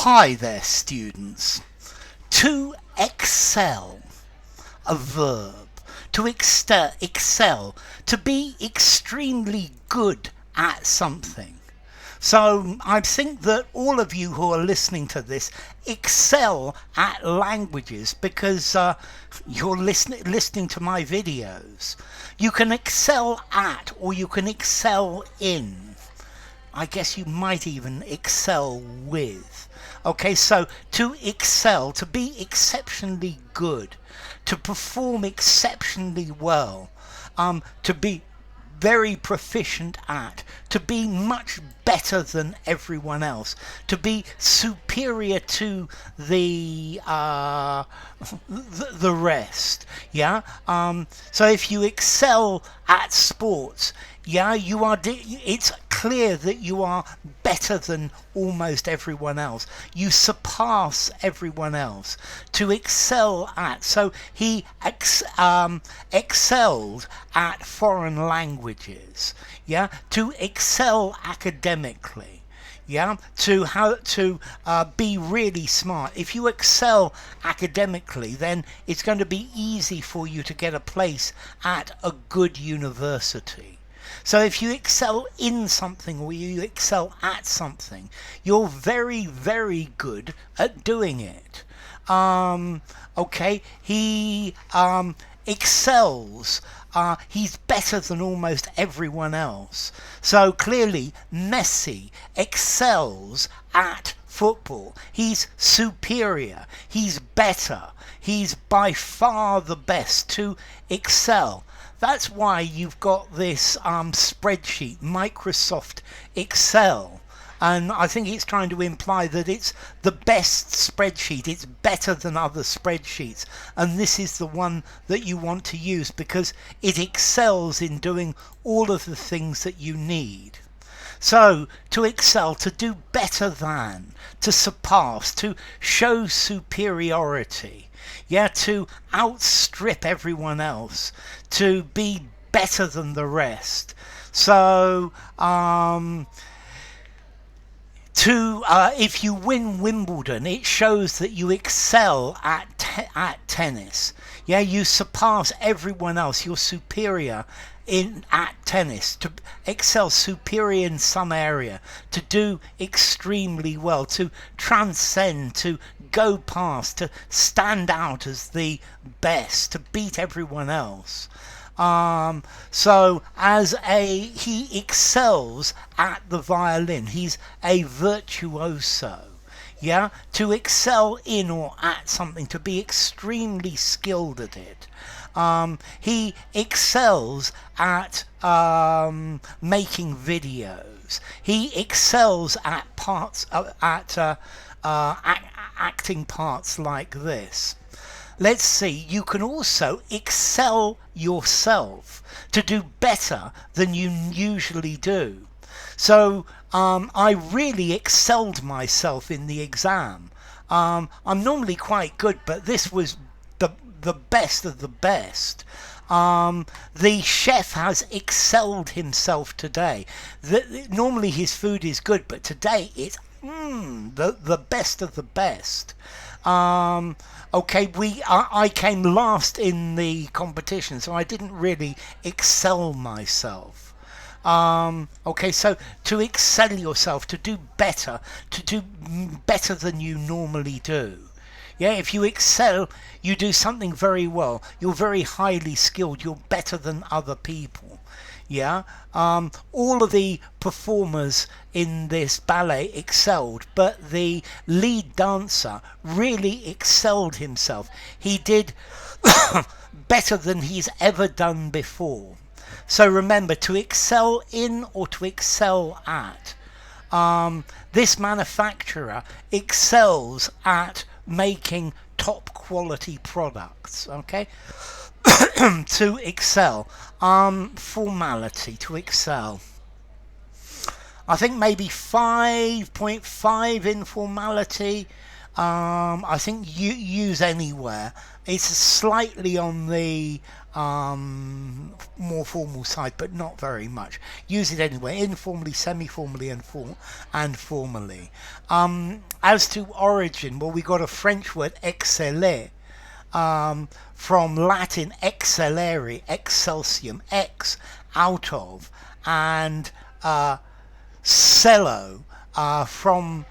Hi there, students. To excel, a verb. To excel, to be extremely good at something. So I think that all of you who are listening to this excel at languages because you're listening to my videos. You can excel at, or you can excel in. I guess you might even excel with. Okay, so to excel, to be exceptionally good, to perform exceptionally well, to be very proficient at, to be much better than everyone else, to be superior to the rest. Yeah. So if you excel at sports, yeah, you are. It's clear that you are better than almost everyone else. You surpass everyone else. To excel at. So he excelled at foreign languages. Yeah. To excel academically. Yeah, to be really smart. If you excel academically, then it's going to be easy for you to get a place at a good university. So if you excel in something or you excel at something, you're very, very good at doing it. Okay, he excels. He's better than almost everyone else. So clearly Messi excels at football. He's superior. He's better. He's by far the best. To excel. That's why you've got this spreadsheet, Microsoft Excel. And I think it's trying to imply that it's the best spreadsheet. It's better than other spreadsheets. And this is the one that you want to use because it excels in doing all of the things that you need. So to excel, to do better than, to surpass, to show superiority. Yeah, to outstrip everyone else, to be better than the rest. So if you win Wimbledon, it shows that you excel at tennis. Yeah, you surpass everyone else. You're superior at tennis. To excel, superior in some area. To do extremely well. To transcend. To go past. To stand out as the best. To beat everyone else. So he excels at the violin. He's a virtuoso. Yeah, to excel in or at something, to be extremely skilled at it. He excels at making videos. He excels at acting parts like this. Let's see, you can also excel yourself to do better than you usually do. So I really excelled myself in the exam. I'm normally quite good, but this was the best of the best. The chef has excelled himself today. Normally his food is good, but today it's the best of the best. Okay, I came last in the competition, so I didn't really excel myself. Okay, so to excel yourself, to do better than you normally do. Yeah, if you excel, you do something very well. You're very highly skilled. You're better than other people. Yeah, all of the performers in this ballet excelled, but the lead dancer really excelled himself. He did better than he's ever done before. So remember, to excel in or to excel at. This manufacturer excels at making top quality products. Okay. To excel. Formality, to excel. I think maybe 5.5 in formality. I think you use anywhere. It's slightly on the more formal side, but not very much. Use it anywhere, informally, semi-formally, and formally. As to origin, well, we got a French word exceller, from Latin excellere, excelsium, ex, out of, and cello, from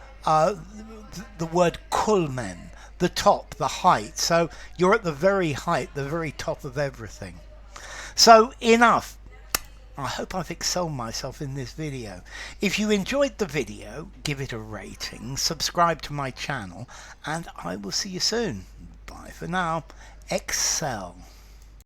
the word culmen, the top, the height. So you're at the very height, the very top of everything. So enough. I hope I've excelled myself in this video. If you enjoyed the video, give it a rating, subscribe to my channel, and I will see you soon. Bye for now. Excel.